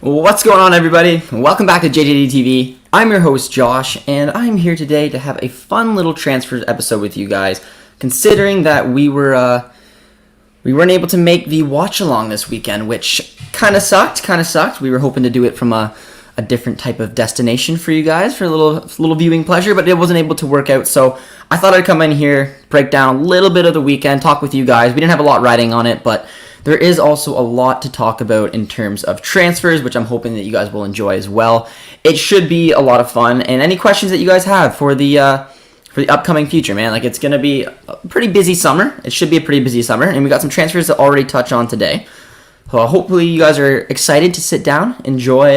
What's going on, everybody? Welcome back to JJD TV. I'm your host, Josh, and I'm here today to have a fun little transfers episode with you guys, considering that we weren't able to make the watch-along this weekend, which kind of sucked. We were hoping to do it from a different type of destination for you guys, for a little viewing pleasure, but it wasn't able to work out, so I thought I'd come in here, break down a little bit of the weekend, talk with you guys. We didn't have a lot riding on it, but there is also a lot to talk about in terms of transfers, which I'm hoping that you guys will enjoy as well. It should be a lot of fun, and any questions that you guys have for the upcoming future, man. Like, it's going to be a pretty busy summer. It should be a pretty busy summer, and we got some transfers to already touch on today. So hopefully you guys are excited to sit down, enjoy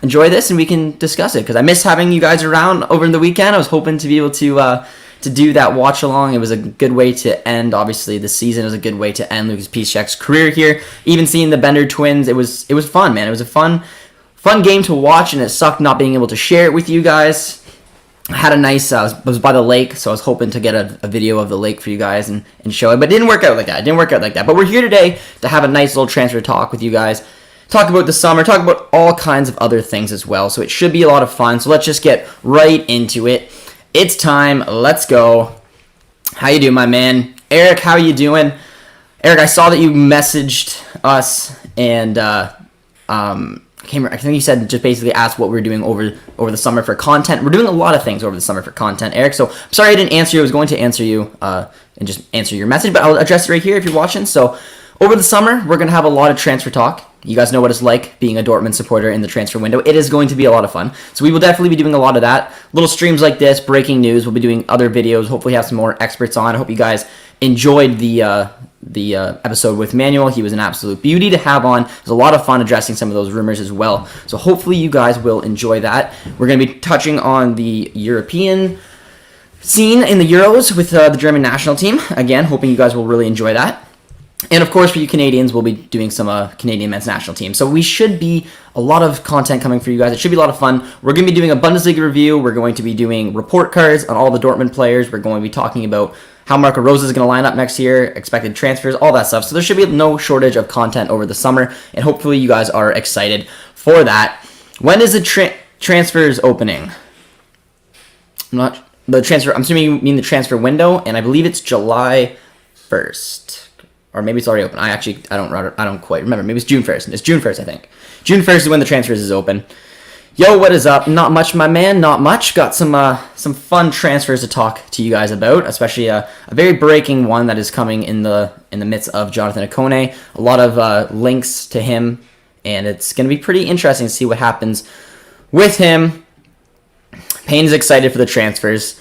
this, and we can discuss it, because I missed having you guys around over the weekend. I was hoping to be able to do that watch along. It was a good way to end, obviously, the season. It was a good way to end Lucas Piszczek's career here. Even seeing the Bender twins, it was fun, man. It was a fun game to watch, and it sucked not being able to share it with you guys. I had a nice, I was by the lake, so I was hoping to get a video of the lake for you guys and show it, but it didn't work out like that. But we're here today to have a nice little transfer talk with you guys. Talk about the summer, talk about all kinds of other things as well, so it should be a lot of fun. So let's just get right into it. It's time. Let's go. How you doing, my man? Eric, how you doing? Eric, I saw that you messaged us, and I think you said just basically asked what we were doing over the summer for content. We're doing a lot of things over the summer for content, Eric, so I'm sorry I didn't answer you. I was going to answer you and just answer your message, but I'll address it right here if you're watching. So over the summer, we're going to have a lot of transfer talk. You guys know what it's like being a Dortmund supporter in the transfer window. It is going to be a lot of fun. So we will definitely be doing a lot of that. Little streams like this, breaking news. We'll be doing other videos. Hopefully have some more experts on. I hope you guys enjoyed the episode with Manuel. He was an absolute beauty to have on. It was a lot of fun addressing some of those rumors as well. So hopefully you guys will enjoy that. We're going to be touching on the European scene in the Euros with the German national team. Again, hoping you guys will really enjoy that. And of course, for you Canadians, we'll be doing some Canadian men's national team. So we should be a lot of content coming for you guys. It should be a lot of fun. We're going to be doing a Bundesliga review. We're going to be doing report cards on all the Dortmund players. We're going to be talking about how Marco Rose is going to line up next year, expected transfers, all that stuff. So there should be no shortage of content over the summer, and hopefully you guys are excited for that. When is the transfers opening? I'm assuming you mean the transfer window, and I believe it's July 1st. Or maybe it's already open. I don't quite remember. Maybe it's June 1st. It's June 1st, I think. June 1st is when the transfers is open. Yo, what is up? Not much, my man. Not much. Got some fun transfers to talk to you guys about, especially a very breaking one that is coming in the midst of Jonathan Ikoné. A lot of links to him, and it's going to be pretty interesting to see what happens with him. Payne is excited for the transfers.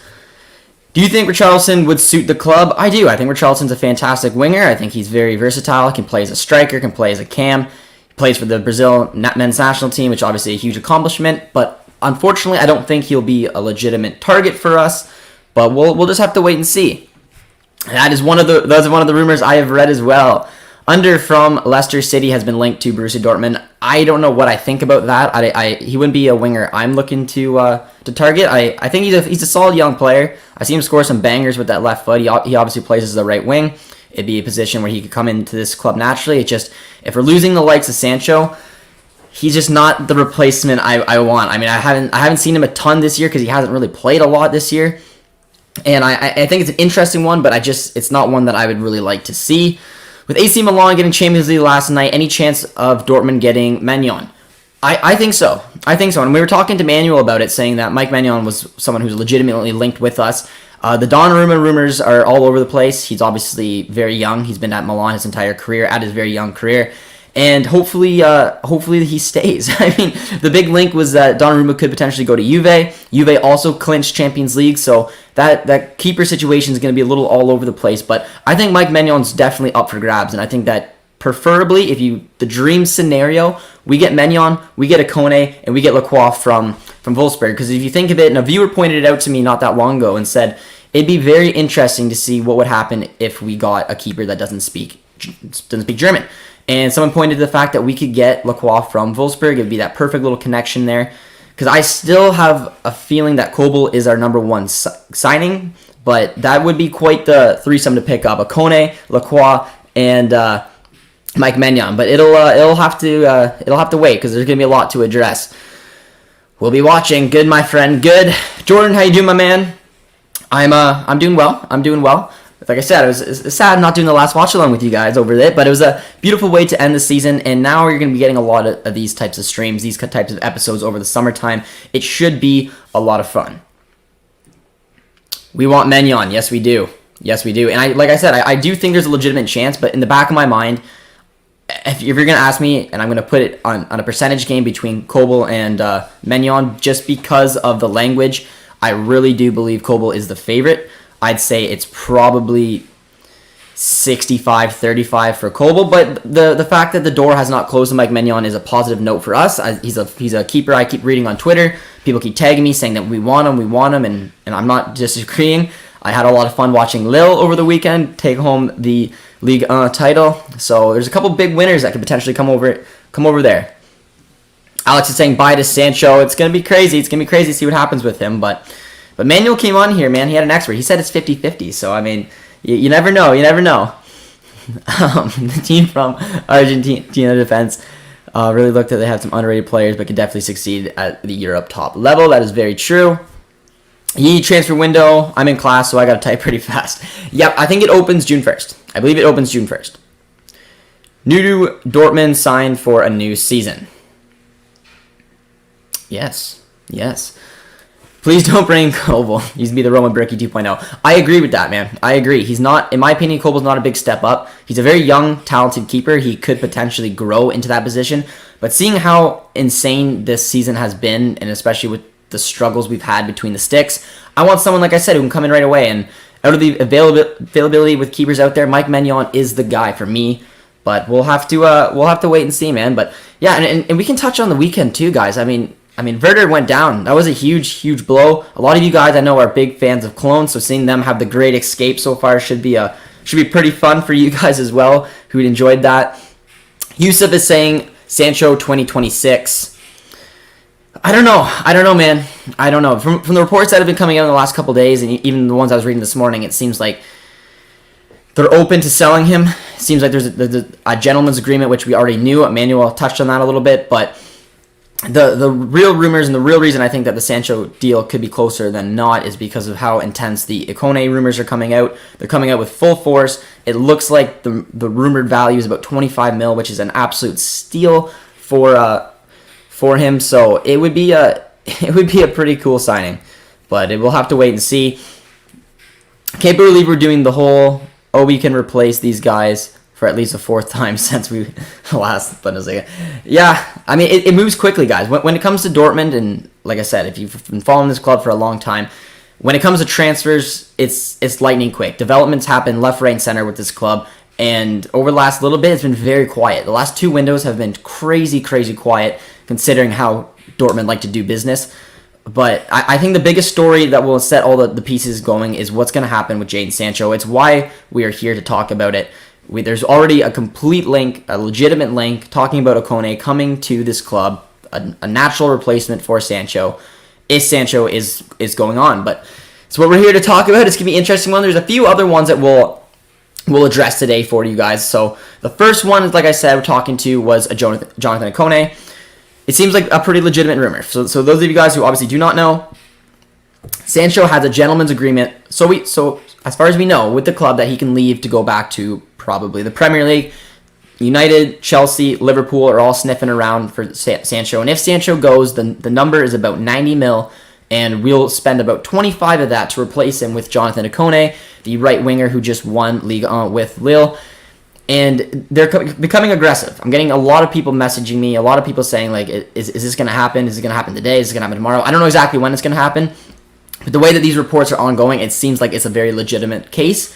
Do you think Richarlison would suit the club? I do. I think Richarlison's a fantastic winger. I think he's very versatile. Can play as a striker, can play as a cam. He plays for the Brazil men's national team, which is obviously a huge accomplishment. But unfortunately, I don't think he'll be a legitimate target for us. But we'll just have to wait and see. That's one of the rumors I have read as well. Under from Leicester City has been linked to Borussia Dortmund. I don't know what I think about that. He wouldn't be a winger I'm looking to target. I think he's a solid young player. I see him score some bangers with that left foot. He obviously plays as the right wing. It'd be a position where he could come into this club naturally. It's just, if we're losing the likes of Sancho, he's just not the replacement I want. I mean, I haven't seen him a ton this year because he hasn't really played a lot this year. And I think it's an interesting one, but it's not one that I would really like to see. With AC Milan getting Champions League last night, any chance of Dortmund getting Maignan? I think so. And we were talking to Manuel about it, saying that Mike Maignan was someone who's legitimately linked with us. The Donnarumma rumors are all over the place. He's obviously very young. He's been at Milan his entire career, at his very young career. And hopefully he stays. I mean, the big link was that Donnarumma could potentially go to Juve. Juve also clinched Champions League, so that keeper situation is going to be a little all over the place. But I think Mike Maignan's definitely up for grabs, and I think that preferably, the dream scenario, we get Maignan, we get Ikoné, and we get Lacroix from Wolfsburg. Because if you think of it, and a viewer pointed it out to me not that long ago and said, it'd be very interesting to see what would happen if we got a keeper that doesn't speak German. And someone pointed to the fact that we could get Lacroix from Wolfsburg. It would be that perfect little connection there. Because I still have a feeling that Kobel is our number one signing, but that would be quite the threesome to pick up. Ikoné, Lacroix, and Mike Maignan, but it'll have to wait because there's gonna be a lot to address. We'll be watching. Good, my friend. Good. Jordan, how you doing, my man? I'm doing well. I'm doing well. Like I said, it was sad not doing the last watch along with you guys over it, but it was a beautiful way to end the season, and now you're going to be getting a lot of these types of streams, these types of episodes over the summertime. It should be a lot of fun. We want Maignan. Yes, we do. Yes, we do. And like I said, I do think there's a legitimate chance, but in the back of my mind, if you're going to ask me, and I'm going to put it on a percentage game between Kobel and Maignan, just because of the language, I really do believe Kobel is the favorite. I'd say it's probably 65-35 for Kobel, but the fact that the door has not closed to Mike Maignan is a positive note for us. He's a keeper I keep reading on Twitter. People keep tagging me saying that we want him, and I'm not disagreeing. I had a lot of fun watching Lille over the weekend take home the Ligue 1 title. So there's a couple big winners that could potentially come over there. Alex is saying bye to Sancho. It's going to be crazy. It's going to be crazy to see what happens with him, but Manuel came on here, man. He had an expert. He said it's 50-50. So, I mean, you never know. You never know. The team from Argentina defense really looked like they had some underrated players, but could definitely succeed at the Europe top level. That is very true. Transfer window. I'm in class, so I got to type pretty fast. Yep, I think it opens June 1st. I believe it opens June 1st. New Dortmund signed for a new season. Yes. Please don't bring Kobel. He used to be the Roman Berkey 2.0. I agree with that, man. I agree. He's not, in my opinion, Kobel's not a big step up. He's a very young, talented keeper. He could potentially grow into that position. But seeing how insane this season has been, and especially with the struggles we've had between the sticks, I want someone, like I said, who can come in right away. And out of the availability with keepers out there, Mike Maignan is the guy for me. But we'll have to wait and see, man. But yeah, and we can touch on the weekend too, guys. I mean, Werder went down. That was a huge blow. A lot of you guys I know are big fans of Cologne, so seeing them have the great escape so far should be pretty fun for you guys as well who enjoyed that. Yusuf is saying Sancho 2026. I don't know, man. I don't know. From the reports that have been coming out in the last couple days, and even the ones I was reading this morning, it seems like they're open to selling him. It seems like there's a gentleman's agreement, which we already knew. Emmanuel touched on that a little bit, but the real rumors and the real reason I think that the Sancho deal could be closer than not is because of how intense the Ikoné rumors are coming out. They're coming out with full force. It looks like the rumored value is about 25 mil, which is an absolute steal for him. So it would be a pretty cool signing, but we'll have to wait and see. Can't believe we're doing the whole we can replace these guys for at least a fourth time since we last. But yeah, I mean, it moves quickly, guys. When it comes to Dortmund, and like I said, if you've been following this club for a long time, when it comes to transfers, it's lightning quick. Developments happen left, right, and center with this club, and over the last little bit, it's been very quiet. The last two windows have been crazy quiet, considering how Dortmund like to do business. But I think the biggest story that will set all the pieces going is what's going to happen with Jadon Sancho. It's why we are here to talk about it. There's already a complete link, a legitimate link, talking about Ikoné coming to this club, a natural replacement for Sancho, if Sancho is going on. But it's what we're here to talk about. It's going to be an interesting one. There's a few other ones that we'll address today for you guys. So the first one, like I said, we're talking to was a Jonathan Ikoné. It seems like a pretty legitimate rumor. So those of you guys who obviously do not know, Sancho has a gentleman's agreement. So as far as we know, with the club that he can leave to go back to probably the Premier League. United, Chelsea, Liverpool are all sniffing around for Sancho. And if Sancho goes, the number is about 90 mil, and we'll spend about 25 of that to replace him with Jonathan Ikoné, the right winger who just won Ligue 1 with Lille. And they're becoming aggressive. I'm getting a lot of people messaging me, a lot of people saying, like, is this going to happen? Is it going to happen today? Is it going to happen tomorrow? I don't know exactly when it's going to happen. But the way that these reports are ongoing, it seems like it's a very legitimate case.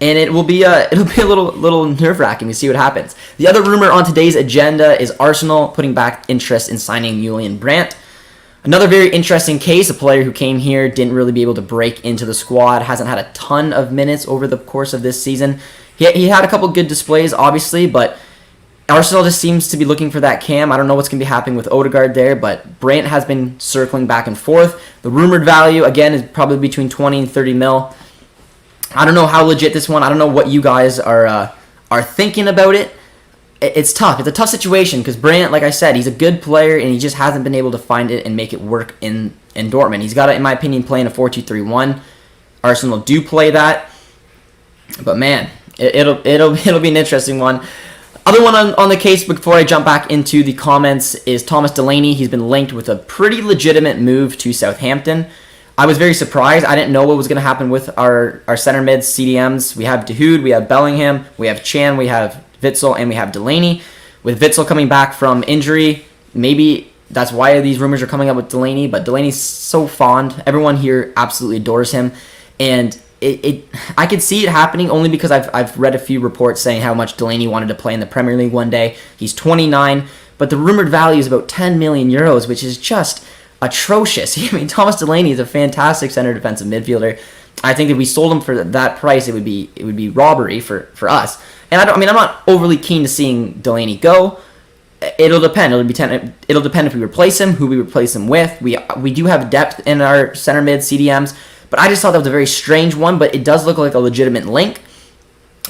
And it'll be a little nerve-wracking to see what happens. The other rumor on today's agenda is Arsenal putting back interest in signing Julian Brandt. Another very interesting case, a player who came here, didn't really be able to break into the squad, hasn't had a ton of minutes over the course of this season. He had a couple good displays, obviously, but Arsenal just seems to be looking for that cam. I don't know what's going to be happening with Odegaard there, but Brandt has been circling back and forth. The rumored value, again, is probably between 20 and 30 mil. I don't know how legit this one. I don't know what you guys are thinking about it. it's tough. It's a tough situation because Brandt, like I said, he's a good player and he just hasn't been able to find it and make it work in Dortmund. He's got to, in my opinion, play in a 4-2-3-1. Arsenal do play that, but man, it'll be an interesting one. Other one on the case before I jump back into the comments is Thomas Delaney. He's been linked with a pretty legitimate move to Southampton. I was very surprised. I didn't know what was going to happen with our center mids, CDMs. We have Dahoud, we have Bellingham, we have Chan, we have Witsel, and we have Delaney. With Witsel coming back from injury, maybe that's why these rumors are coming up with Delaney, but Delaney's so fond. Everyone here absolutely adores him. And I could see it happening only because I've read a few reports saying how much Delaney wanted to play in the Premier League one day. He's 29, but the rumored value is about 10 million euros, which is just atrocious. I mean, Thomas Delaney is a fantastic center defensive midfielder. I think if we sold him for that price, it would be robbery for us. And I'm not overly keen to seeing Delaney go. It'll depend. It'll depend if we replace him, who we replace him with. We do have depth in our center mid CDMs. But I just thought that was a very strange one, but it does look like a legitimate link.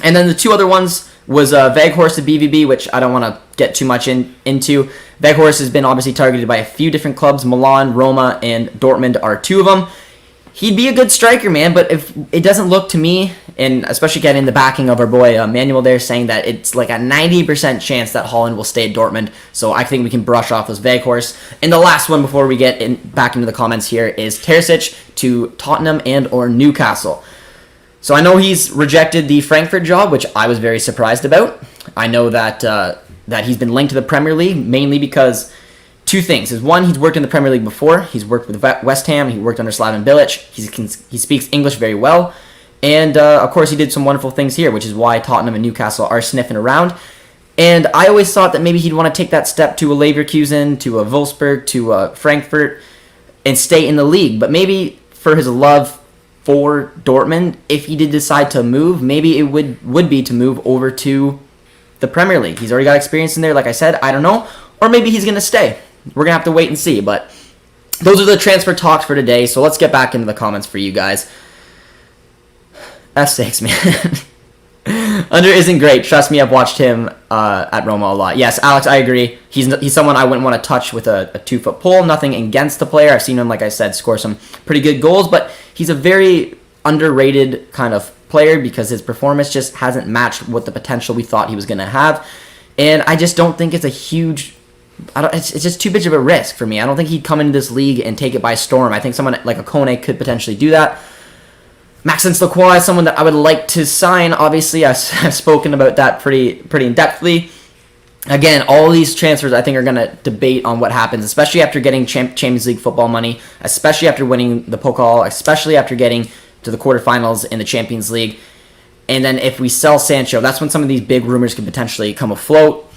And then the two other ones was Weghorst to BVB, which I don't want to get too much into. Weghorst has been obviously targeted by a few different clubs. Milan, Roma, and Dortmund are two of them. He'd be a good striker, man, but if it doesn't look to me, and especially getting the backing of our boy Manuel there, saying that it's like a 90% chance that Haaland will stay at Dortmund, so I think we can brush off those Weghorst. And the last one before we get back into the comments here is Terzic to Tottenham and or Newcastle. So I know he's rejected the Frankfurt job, which I was very surprised about. I know that that he's been linked to the Premier League, mainly because two things. Is one, he's worked in the Premier League before. He's worked with West Ham. He worked under Slaven Bilic. He speaks English very well. And, of course, he did some wonderful things here, which is why Tottenham and Newcastle are sniffing around. And I always thought that maybe he'd want to take that step to a Leverkusen, to a Wolfsburg, to a Frankfurt, and stay in the league. But maybe for his love for Dortmund, if he did decide to move, maybe it would be to move over to the Premier League. He's already got experience in there, like I said. I don't know. Or maybe he's going to stay. We're going to have to wait and see, but those are the transfer talks for today, so let's get back into the comments for you guys. F6, man. Under isn't great. Trust me, I've watched him at Roma a lot. Yes, Alex, I agree. He's someone I wouldn't want to touch with a 2-foot pole. Nothing against the player. I've seen him, like I said, score some pretty good goals, but he's a very underrated kind of player because his performance just hasn't matched what the potential we thought he was going to have, and I just don't think it's a huge... It's just too big of a risk for me. I don't think he'd come into this league and take it by storm. I think someone like Ikoné could potentially do that. Maxence Lacroix is someone that I would like to sign. Obviously, I've spoken about that pretty in-depthly. Again, all these transfers I think are going to debate on what happens, especially after getting Champions League football money, especially after winning the Pokal, especially after getting to the quarterfinals in the Champions League. And then if we sell Sancho, that's when some of these big rumors could potentially come afloat.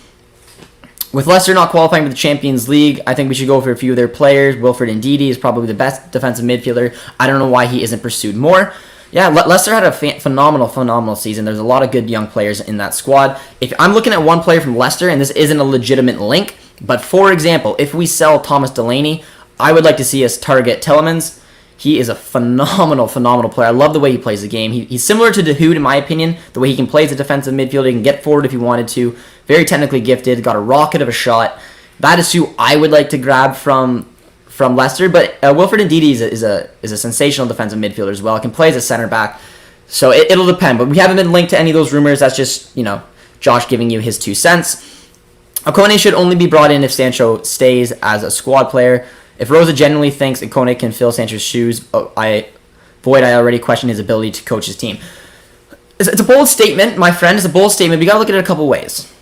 With Leicester not qualifying for the Champions League, I think we should go for a few of their players. Wilfred Ndidi is probably the best defensive midfielder. I don't know why he isn't pursued more. Yeah, Leicester had a phenomenal season. There's a lot of good young players in that squad. If I'm looking at one player from Leicester, and this isn't a legitimate link, but for example, if we sell Thomas Delaney, I would like to see us target Tielemans. He is a phenomenal player. I love the way he plays the game. He's similar to Dahoud, in my opinion, the way he can play as a defensive midfielder. He can get forward if he wanted to. Very technically gifted. Got a rocket of a shot. That is who I would like to grab from Leicester. But Wilfred Ndidi is a sensational defensive midfielder as well. Can play as a center back. So it'll depend. But we haven't been linked to any of those rumors. That's just, Josh giving you his 2 cents. Ikoné should only be brought in if Sancho stays as a squad player. If Rosa genuinely thinks Ikoné can fill Sancho's shoes, I already question his ability to coach his team. It's a bold statement, my friend. It's a bold statement. But you got to look at it a couple ways.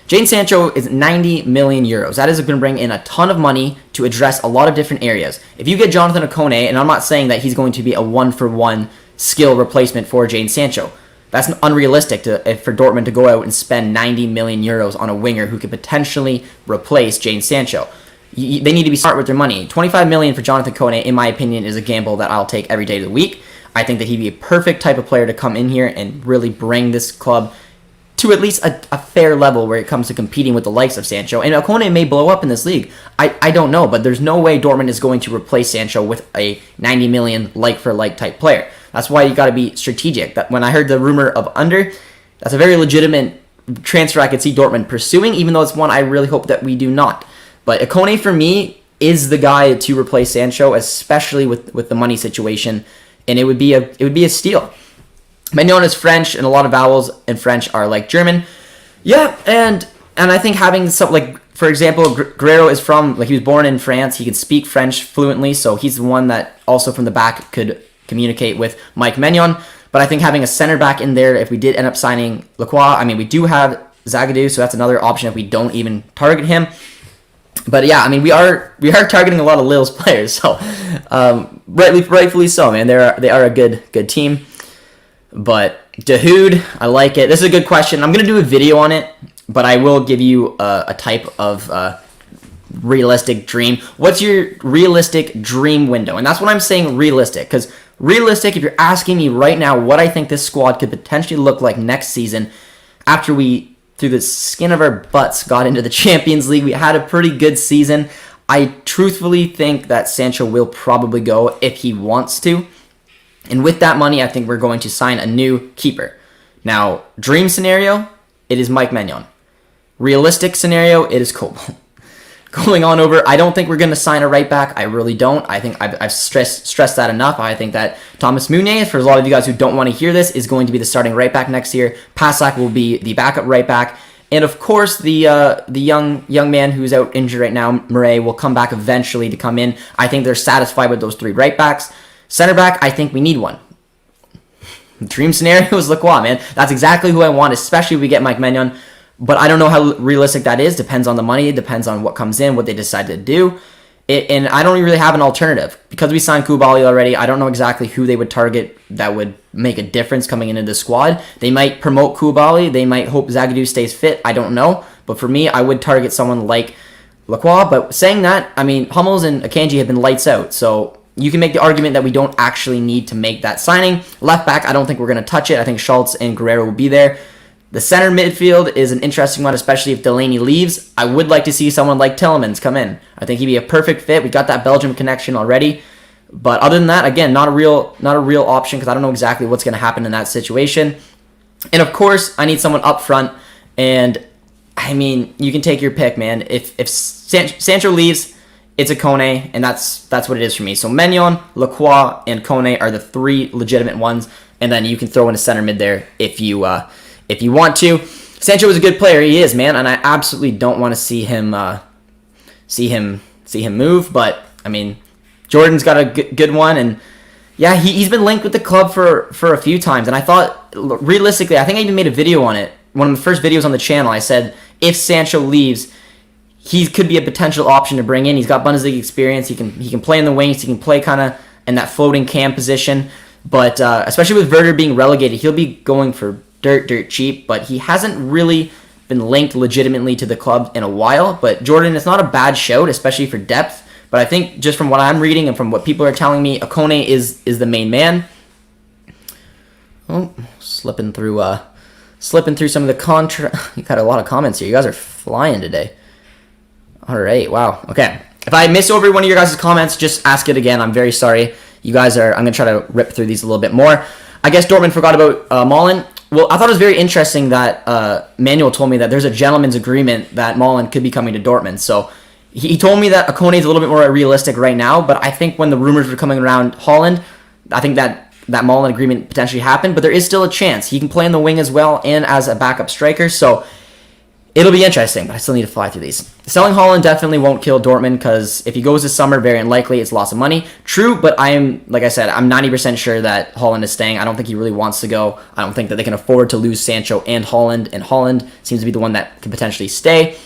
Jadon Sancho is 90 million euros. That is going to bring in a ton of money to address a lot of different areas. If you get Jonathan Ikoné, and I'm not saying that he's going to be a one-for-one skill replacement for Jadon Sancho. That's unrealistic for Dortmund to go out and spend 90 million euros on a winger who could potentially replace Jadon Sancho. They need to be smart with their money. 25 million for Jonathan Ikoné, in my opinion, is a gamble that I'll take every day of the week. I think that he'd be a perfect type of player to come in here and really bring this club to at least a fair level where it comes to competing with the likes of Sancho. And Ikoné may blow up in this league. I don't know, but there's no way Dortmund is going to replace Sancho with a 90 million like-for-like type player. That's why you got to be strategic. That when I heard the rumor of under, that's a very legitimate transfer I could see Dortmund pursuing, even though it's one I really hope that we do not. But Ikoné, for me, is the guy to replace Sancho, especially with the money situation, and it would be a steal. Mignon is French, and a lot of vowels in French are like German. Yeah, and I think having some, like, for example, Guerrero is from, like, he was born in France. He can speak French fluently, so he's the one that also from the back could communicate with Mike Mignon. But I think having a center back in there, if we did end up signing Lacroix, I mean, we do have Zagadou, so that's another option if we don't even target him. But yeah, I mean, we are targeting a lot of Lille's players, so rightfully so, man. They are a good team. But Dahoud, I like it. This is a good question. I'm gonna do a video on it, but I will give you a type of realistic dream. What's your realistic dream window? And that's what I'm saying, realistic, because realistic, if you're asking me right now what I think this squad could potentially look like next season, after we, through the skin of our butts, got into the Champions League, we had a pretty good season. I truthfully think that Sancho will probably go if he wants to. And with that money, I think we're going to sign a new keeper. Now, dream scenario, it is Mike Mignon. Realistic scenario, it is Kobo. Going on over, I don't think we're going to sign a right back. I really don't. I think I've stressed that enough. I think that Thomas Meunier, for a lot of you guys who don't want to hear this, is going to be the starting right back next year. Pasak will be the backup right back. And of course, the young man who's out injured right now, Murray, will come back eventually to come in. I think they're satisfied with those three right backs. Center back, I think we need one. Dream scenario is Lacroix, man. That's exactly who I want, especially if we get Mike Mignon. But I don't know how realistic that is. Depends on the money. It depends on what comes in, what they decide to do. And I don't really have an alternative. Because we signed Koulibaly already, I don't know exactly who they would target that would make a difference coming into the squad. They might promote Koulibaly. They might hope Zagadou stays fit. I don't know. But for me, I would target someone like Lacroix. But saying that, I mean, Hummels and Akanji have been lights out. So you can make the argument that we don't actually need to make that signing. Left back, I don't think we're going to touch it. I think Schultz and Guerrero will be there. The center midfield is an interesting one, especially if Delaney leaves. I would like to see someone like Tielemans come in. I think he'd be a perfect fit. We got that Belgium connection already. But other than that, again, not a real option because I don't know exactly what's going to happen in that situation. And of course, I need someone up front. And I mean, you can take your pick, man. If Sancho leaves, it's Ikoné, and that's what it is for me. So Mignon, Lacroix, and Ikoné are the three legitimate ones, and then you can throw in a center mid there if you want to. Sancho is a good player, he is, man, and I absolutely don't want to see him move. But I mean, Jordan's got a good one, and yeah, he's been linked with the club for a few times, and I thought realistically, I think I even made a video on it. One of the first videos on the channel, I said if Sancho leaves, he could be a potential option to bring in. He's got Bundesliga experience. He can play in the wings. He can play kind of in that floating cam position. But especially with Werder being relegated, he'll be going for dirt cheap. But he hasn't really been linked legitimately to the club in a while. But Jordan, it's not a bad shout, especially for depth. But I think just from what I'm reading and from what people are telling me, Ikoné is the main man. Oh, slipping through some of the You got a lot of comments here. You guys are flying today. All right, wow. Okay. If I miss over one of your guys' comments, just ask it again. I'm very sorry. I'm going to try to rip through these a little bit more. I guess Dortmund forgot about Malen. Well, I thought it was very interesting that Manuel told me that there's a gentleman's agreement that Malen could be coming to Dortmund. So he told me that Ikoné is a little bit more realistic right now, but I think when the rumors were coming around Holland, I think that Malen agreement potentially happened, but there is still a chance. He can play in the wing as well and as a backup striker, so it'll be interesting, but I still need to fly through these. Selling Holland definitely won't kill Dortmund because if he goes this summer, very unlikely it's loss of money. True, but like I said, I'm 90% sure that Holland is staying. I don't think he really wants to go. I don't think that they can afford to lose Sancho and Holland Holland seems to be the one that could potentially stay.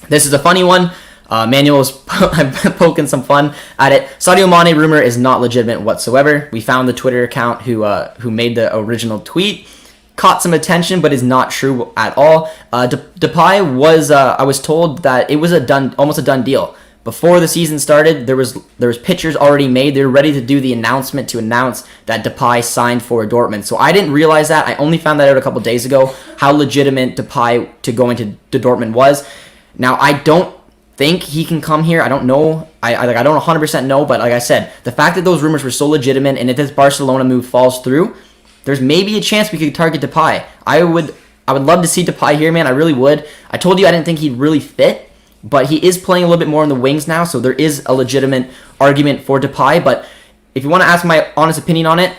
This is a funny one. Manuel's poking some fun at it. Sadio Mane rumor is not legitimate whatsoever. We found the Twitter account who made the original tweet. Caught some attention, but is not true at all. Depay was, I was told that it was almost a done deal. Before the season started, there was pictures already made. They were ready to do the announcement to announce that Depay signed for Dortmund. So I didn't realize that. I only found that out a couple days ago, how legitimate Depay to go into Dortmund was. Now, I don't think he can come here. I don't know. I don't 100% know, but like I said, the fact that those rumors were so legitimate, and if this Barcelona move falls through, there's maybe a chance we could target Depay. I would I would love to see Depay here, man. I really would. I told you I didn't think he'd really fit, but he is playing a little bit more on the wings now, so there is a legitimate argument for Depay. But if you want to ask my honest opinion on it,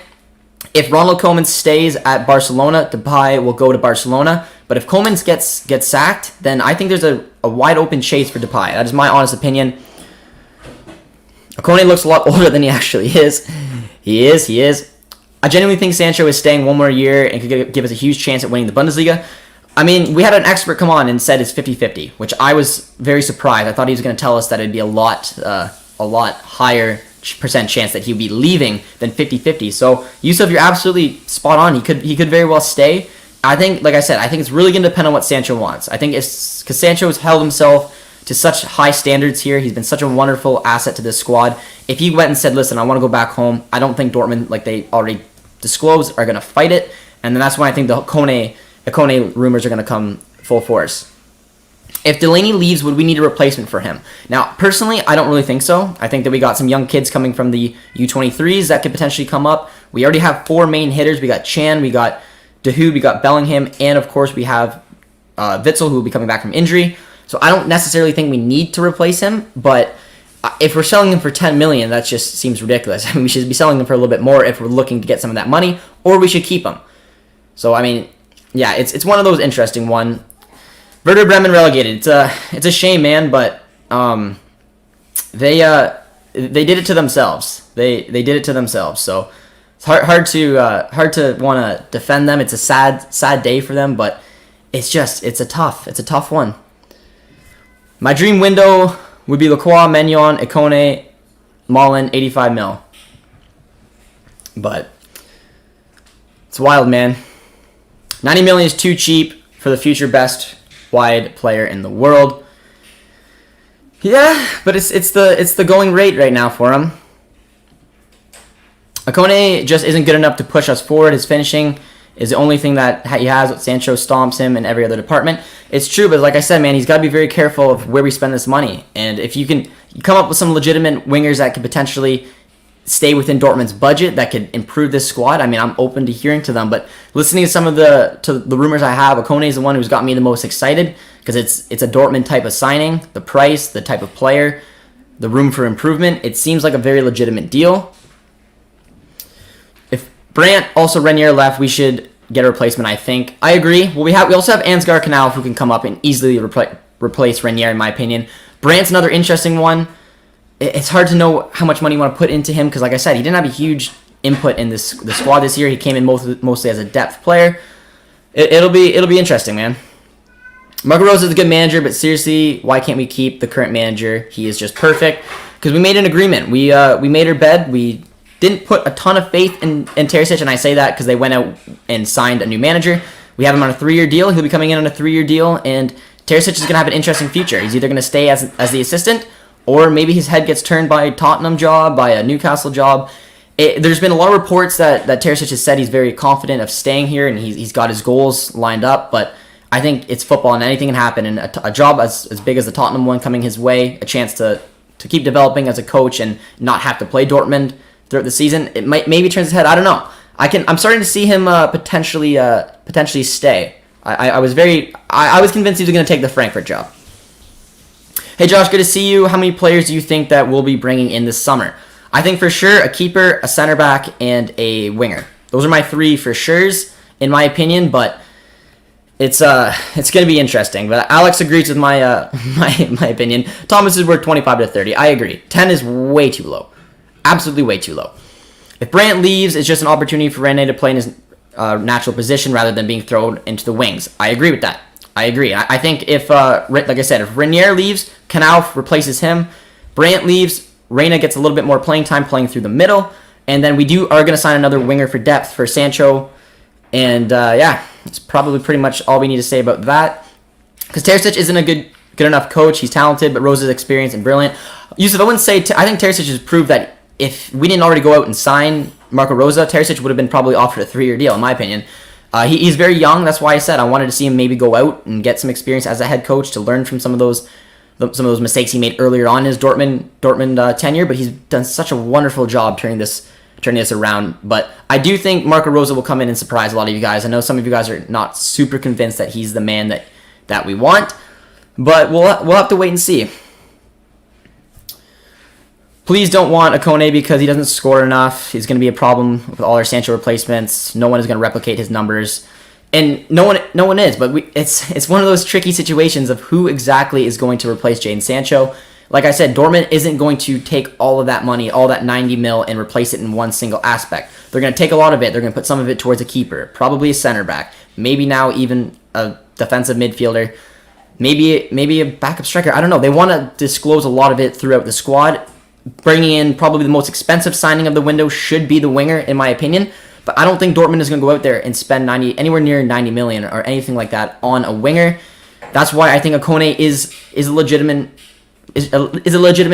if Ronald Koeman stays at Barcelona, Depay will go to Barcelona. But if Koeman gets sacked, then I think there's a wide open chase for Depay. That is my honest opinion. Ikoné looks a lot older than he actually is. He is. I genuinely think Sancho is staying one more year and could give us a huge chance at winning the Bundesliga. I mean, we had an expert come on and said it's 50-50, which I was very surprised. I thought he was going to tell us that it'd be a lot higher percent chance that he'd be leaving than 50-50. So, Yusuf, you're absolutely spot on. He could very well stay. I think, like I said, I think it's really going to depend on what Sancho wants. I think it's because Sancho has held himself to such high standards here. He's been such a wonderful asset to this squad. If he went and said, listen, I want to go back home, I don't think Dortmund, like they already disclosed, are going to fight it. And then that's when I think the Ikoné rumors are going to come full force. If Delaney leaves, would we need a replacement for him? Now, personally, I don't really think so. I think that we got some young kids coming from the U23s that could potentially come up. We already have 4 main hitters. We got Chan, we got Dahoud, we got Bellingham, and of course we have Witzel, who will be coming back from injury. So I don't necessarily think we need to replace him, but if we're selling him for 10 million, that just seems ridiculous. I mean, we should be selling him for a little bit more if we're looking to get some of that money, or we should keep him. So I mean, yeah, it's one of those interesting one. Werder Bremen relegated. It's a shame, man, but they did it to themselves. They did it to themselves. So it's hard to want to defend them. It's a sad day for them, but it's a tough one. My dream window would be Lacroix, Maignan, Ikoné, Malen, 85 mil. But it's wild, man. 90 million is too cheap for the future best wide player in the world. Yeah, but it's the going rate right now for him. Ikoné just isn't good enough to push us forward. His finishing is the only thing that he has. Sancho stomps him in every other department. It's true, but like I said, man, he's got to be very careful of where we spend this money. And if you can come up with some legitimate wingers that could potentially stay within Dortmund's budget, that could improve this squad, I mean, I'm open to hearing to them. But listening to some of the rumors I have, Ikoné is the one who's got me the most excited because it's a Dortmund type of signing. The price, the type of player, the room for improvement. It seems like a very legitimate deal. Brandt, also Renier left, we should get a replacement, I think. I agree. Well, we also have Ansgar Canal who can come up and easily replace Renier, in my opinion. Brandt's another interesting one. It's hard to know how much money you want to put into him because, like I said, he didn't have a huge input in the squad this year. He came in mostly as a depth player. It'll be interesting, man. Marco Rose is a good manager, but seriously, why can't we keep the current manager? He is just perfect because we made an agreement. We made our bed. We didn't put a ton of faith in Terzic, and I say that because they went out and signed a new manager. We have him on a 3-year deal. He'll be coming in on a 3-year deal, and Terzic is going to have an interesting future. He's either going to stay as the assistant, or maybe his head gets turned by a Tottenham job, by a Newcastle job. There's been a lot of reports that Terzic has said he's very confident of staying here, and he's got his goals lined up, but I think it's football, and anything can happen, and a job as big as the Tottenham one coming his way, a chance to keep developing as a coach and not have to play Dortmund throughout the season, it maybe turns his head. I don't know. I'm starting to see him potentially stay. I was convinced he was going to take the Frankfurt job. Hey Josh, good to see you. How many players do you think that we'll be bringing in this summer? I think for sure a keeper, a center back, and a winger. Those are my 3 for sures, in my opinion. But it's going to be interesting. But Alex agrees with my my opinion. Thomas is worth 25 to 30. I agree. 10 is way too low. Absolutely way too low. If Brandt leaves, it's just an opportunity for René to play in his natural position rather than being thrown into the wings. I agree with that. I agree. I think if, like I said, if Renier leaves, Canal replaces him. Brandt leaves, Reina gets a little bit more playing time playing through the middle. And then we are going to sign another winger for depth for Sancho. And yeah, it's probably pretty much all we need to say about that. Because Terzic isn't a good enough coach. He's talented, but Rose is experienced and brilliant. Yusuf, I wouldn't say, I think Terzic has proved that if we didn't already go out and sign Marco Rose, Terzic would have been probably offered a 3-year deal, in my opinion. He's very young. That's why I said I wanted to see him maybe go out and get some experience as a head coach to learn from some of those mistakes he made earlier on in his Dortmund tenure. But he's done such a wonderful job turning this turning this around. But I do think Marco Rose will come in and surprise a lot of you guys. I know some of you guys are not super convinced that he's the man that we want, but we'll have to wait and see. Please don't want Ikoné because he doesn't score enough. He's going to be a problem with all our Sancho replacements. No one is going to replicate his numbers, and no one is. But it's one of those tricky situations of who exactly is going to replace Jadon Sancho. Like I said, Dortmund isn't going to take all of that money, all that 90 mil, and replace it in one single aspect. They're going to take a lot of it. They're going to put some of it towards a keeper, probably a center back, maybe now even a defensive midfielder, maybe a backup striker. I don't know. They want to disclose a lot of it throughout the squad. Bringing in probably the most expensive signing of the window should be the winger, in my opinion. But I don't think Dortmund is going to go out there and spend anywhere near 90 million or anything like that on a winger. That's why I think Ikoné is a legitimate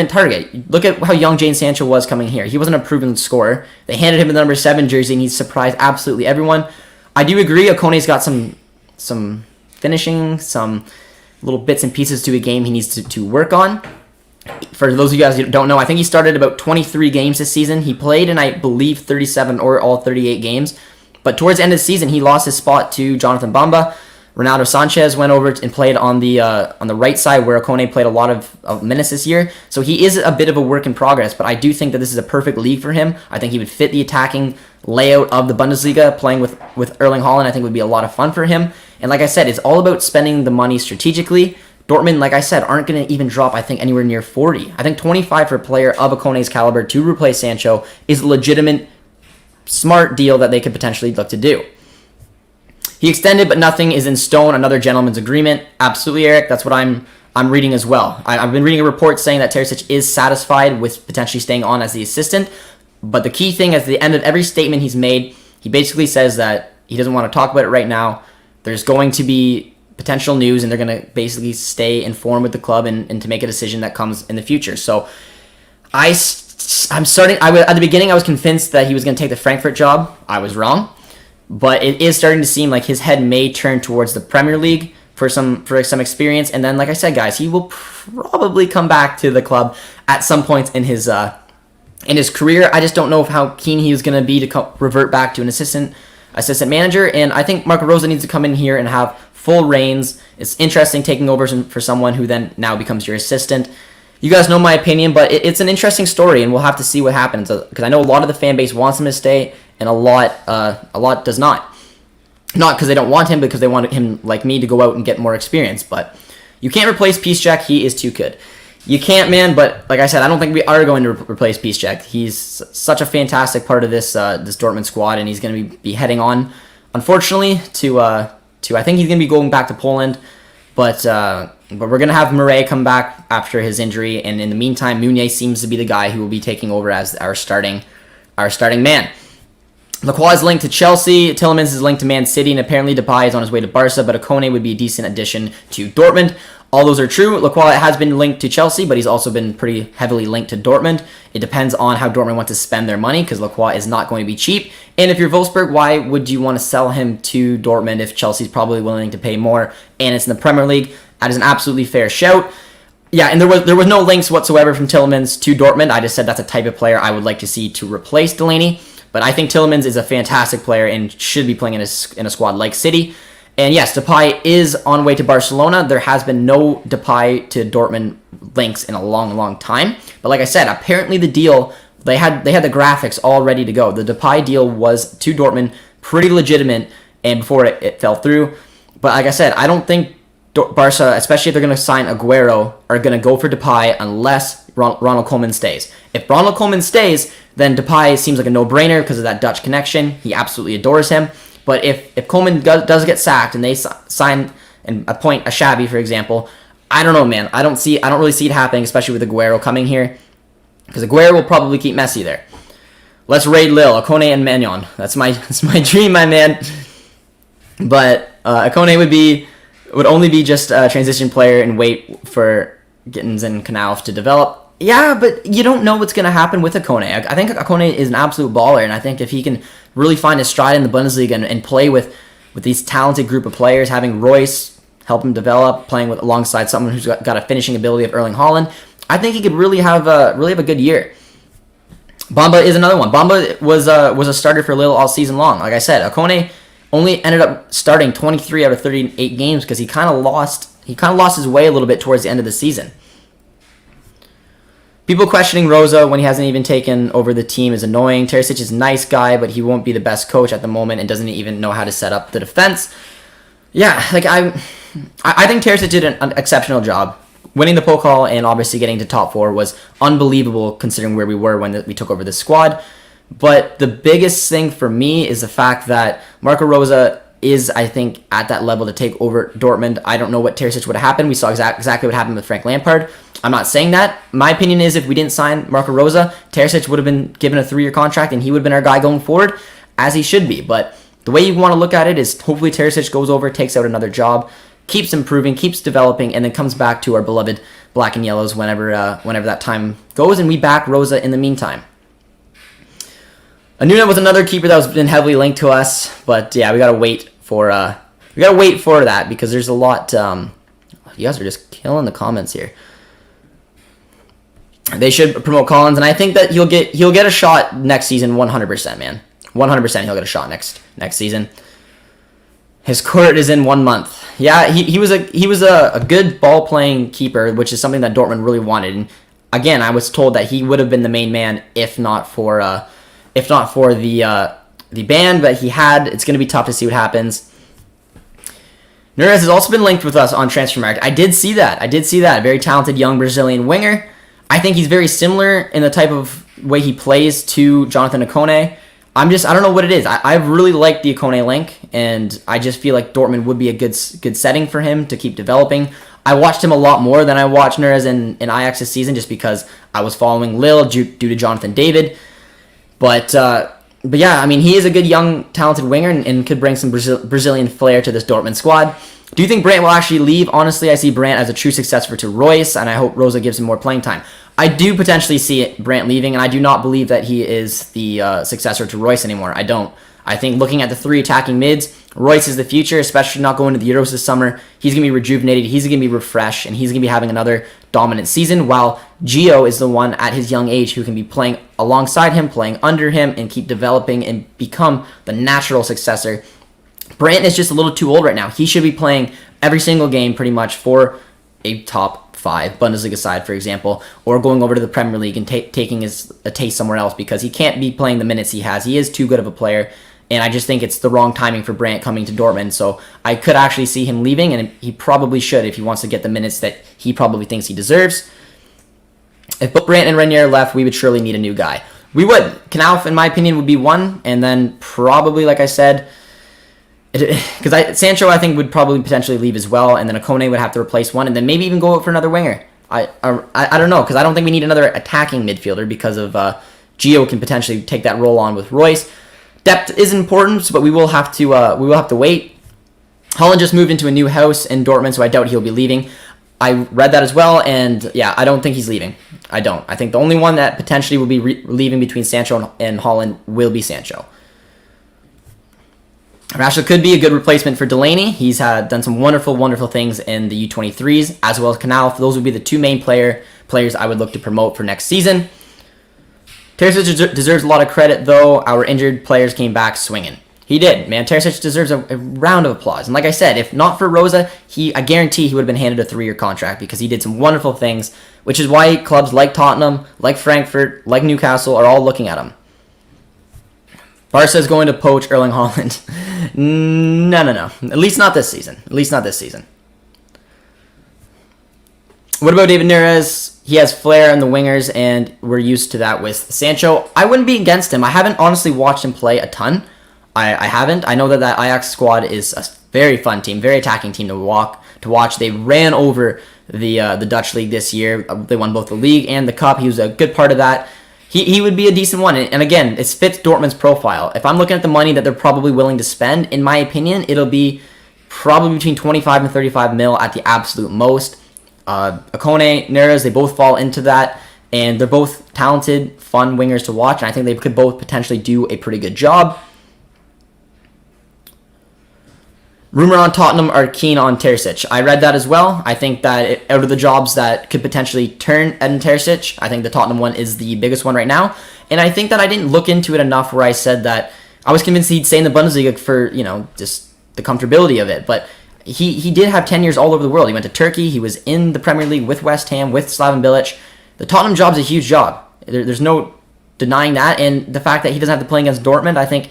target. Look at how young Jadon Sancho was coming here. He wasn't a proven scorer. They handed him the number 7 jersey, and he surprised absolutely everyone. I do agree Ikoné's got some finishing, some little bits and pieces to a game he needs to work on. For those of you guys who don't know, I think he started about 23 games this season. He played in, I believe, 37 or all 38 games. But towards the end of the season, he lost his spot to Jonathan Bamba. Ronaldo Sanchez went over and played on the right side, where Ikoné played a lot of minutes this year. So he is a bit of a work in progress, but I do think that this is a perfect league for him. I think he would fit the attacking layout of the Bundesliga. Playing with Erling Haaland, I think would be a lot of fun for him. And like I said, it's all about spending the money strategically. Dortmund, like I said, aren't going to even drop, I think, anywhere near 40. I think 25 for a player of Ikoné's caliber to replace Sancho is a legitimate, smart deal that they could potentially look to do. He extended, but nothing is in stone. Another gentleman's agreement. Absolutely, Eric. That's what I'm reading as well. I've been reading a report saying that Terzic is satisfied with potentially staying on as the assistant. But the key thing at the end of every statement he's made, he basically says that he doesn't want to talk about it right now. There's going to be potential news, and they're going to basically stay informed with the club and to make a decision that comes in the future. So I'm starting. At the beginning, I was convinced that he was going to take the Frankfurt job. I was wrong, but it is starting to seem like his head may turn towards the Premier League for some experience. And then, like I said, guys, he will probably come back to the club at some point in his career. I just don't know how keen he is going to be to revert back to an assistant manager. And I think Marco Rose needs to come in here and have full reins. It's interesting taking over for someone who then now becomes your assistant. You guys know my opinion, but it's an interesting story, and we'll have to see what happens. Because I know a lot of the fan base wants him to stay, and a lot does not. Not because they don't want him, because they want him, like me, to go out and get more experience. But you can't replace Piszczek. He is too good. You can't, man. But like I said, I don't think we are going to replace Piszczek. He's such a fantastic part of this Dortmund squad, and he's going to be heading on, unfortunately, to I think he's going to be going back to Poland, but we're going to have Murray come back after his injury, and in the meantime, Meunier seems to be the guy who will be taking over as our starting man. Lacroix is linked to Chelsea, Tielemans is linked to Man City, and apparently Depay is on his way to Barca, but Ikoné would be a decent addition to Dortmund. All those are true. Lacroix has been linked to Chelsea, but he's also been pretty heavily linked to Dortmund. It depends on how Dortmund wants to spend their money, because Lacroix is not going to be cheap. And if you're Wolfsburg, why would you want to sell him to Dortmund if Chelsea's probably willing to pay more and it's in the Premier League? That is an absolutely fair shout. Yeah, and there was no links whatsoever from Tielemans to Dortmund. I just said that's a type of player I would like to see to replace Delaney. But I think Tielemans is a fantastic player and should be playing in a squad like City. And yes, Depay is on the way to Barcelona. There has been no Depay to Dortmund links in a long, long time. But like I said, apparently the deal, they had the graphics all ready to go. The Depay deal was to Dortmund pretty legitimate, and before it fell through. But like I said, I don't think Barca, especially if they're going to sign Aguero, are going to go for Depay unless Ronald Koeman stays. If Ronald Koeman stays, then Depay seems like a no-brainer because of that Dutch connection. He absolutely adores him. But if Koeman does get sacked and they sign and appoint a Xavi, for example, I don't know, man. I don't really see it happening, especially with Aguero coming here, because Aguero will probably keep Messi there. Let's raid Lille, Ikoné and Maignan. That's my dream, my man. But Ikoné would only be just a transition player and wait for Gittins and Knauf to develop. Yeah, but you don't know what's going to happen with Ikoné. I think Ikoné is an absolute baller, and I think if he can really find his stride in the Bundesliga and play with these talented group of players, having Royce help him develop, playing alongside someone who's got a finishing ability of Erling Haaland, I think he could really have a good year. Bamba is another one. Bamba was a starter for Lille all season long. Like I said, Ikoné only ended up starting 23 out of 38 games because he kind of lost his way a little bit towards the end of the season. People questioning Rosa when he hasn't even taken over the team is annoying. Terzic is a nice guy, but he won't be the best coach at the moment and doesn't even know how to set up the defense. Yeah, like I think Terzic did an exceptional job. Winning the Pokal and obviously getting to top 4 was unbelievable considering where we were when we took over the squad. But the biggest thing for me is the fact that Marco Rose is, I think, at that level to take over Dortmund. I don't know what Terzic would have happened. We saw exactly what happened with Frank Lampard. I'm not saying that. My opinion is if we didn't sign Marco Rose, Terzic would have been given a 3-year contract and he would have been our guy going forward, as he should be. But the way you want to look at it is hopefully Terzic goes over, takes out another job, keeps improving, keeps developing, and then comes back to our beloved black and yellows whenever that time goes, and we back Rosa in the meantime. Anuna was another keeper that was been heavily linked to us, but yeah, we gotta wait for that because there's a lot. You guys are just killing the comments here. They should promote Collins, and I think that he'll get a shot next season, 100%, man. 100% he'll get a shot next season. His court is in 1 month. Yeah, he was a good ball playing keeper, which is something that Dortmund really wanted. And again, I was told that he would have been the main man if not for the ban that he had. It's going to be tough to see what happens. Nunes has also been linked with us on Transfermarkt. I did see that. Very talented young Brazilian winger. I think he's very similar in the type of way he plays to Jonathan Ikoné. I don't know what it is. I really like the Ikoné link, and I just feel like Dortmund would be a good setting for him to keep developing. I watched him a lot more than I watched Nunes in Ajax this season just because I was following Lille due to Jonathan David. But yeah, I mean, he is a good young, talented winger and could bring some Brazilian flair to this Dortmund squad. Do you think Brandt will actually leave? Honestly, I see Brandt as a true successor to Royce, and I hope Rosa gives him more playing time. I do potentially see Brandt leaving, and I do not believe that he is the successor to Royce anymore. I don't. I think looking at the 3 attacking mids, Royce is the future, especially not going to the Euros this summer. He's going to be rejuvenated, he's going to be refreshed, and he's going to be having another dominant season, while Gio is the one at his young age who can be playing alongside him, playing under him, and keep developing and become the natural successor. Brandt is just a little too old right now. He should be playing every single game pretty much for a top 5 Bundesliga side, for example, or going over to the Premier League and taking a taste somewhere else because he can't be playing the minutes he has. He is too good of a player, and I just think it's the wrong timing for Brandt coming to Dortmund. So I could actually see him leaving, and he probably should if he wants to get the minutes that he probably thinks he deserves. If both Brandt and Renier left, we would surely need a new guy. We would. Knauf, in my opinion, would be one, and then probably, like I said, because Sancho, I think, would probably potentially leave as well, and then Ikoné would have to replace one, and then maybe even go out for another winger. I don't know, because I don't think we need another attacking midfielder because of Gio can potentially take that role on with Royce. Depth is important, but we will have to wait. Holland just moved into a new house in Dortmund, so I doubt he'll be leaving. I read that as well, and yeah, I don't think he's leaving. I don't. I think the only one that potentially will be leaving between Sancho and Holland will be Sancho. Rashford could be a good replacement for Delaney. He's done some wonderful, wonderful things in the U23s, as well as Knauf. Those would be the 2 main players I would look to promote for next season. Terzic deserves a lot of credit, though. Our injured players came back swinging. He did, man. Terzic deserves a round of applause. And like I said, if not for Rosa, I guarantee he would have been handed a 3-year contract because he did some wonderful things, which is why clubs like Tottenham, like Frankfurt, like Newcastle are all looking at him. Barca is going to poach Erling Haaland. No. At least not this season. What about David Nunes? He has flair on the wingers, and we're used to that with Sancho. I wouldn't be against him. I haven't honestly watched him play a ton. I haven't. I know that Ajax squad is a very fun team, very attacking team to watch. They ran over the Dutch league this year. They won both the league and the cup. He was a good part of that. He would be a decent one. And again, it fits Dortmund's profile. If I'm looking at the money that they're probably willing to spend, in my opinion, it'll be probably between 25 and 35 mil at the absolute most. Ikoné, Nunes, they both fall into that. And they're both talented, fun wingers to watch. And I think they could both potentially do a pretty good job. Rumor on Tottenham are keen on Terzic. I read that as well. I think that out of the jobs that could potentially turn Edin Terzic, I think the Tottenham one is the biggest one right now. And I think that I didn't look into it enough where I said that I was convinced he'd stay in the Bundesliga for, just the comfortability of it. But he did have 10 years all over the world. He went to Turkey. He was in the Premier League with West Ham, with Slaven Bilic. The Tottenham job's a huge job. There's no denying that. And the fact that he doesn't have to play against Dortmund, I think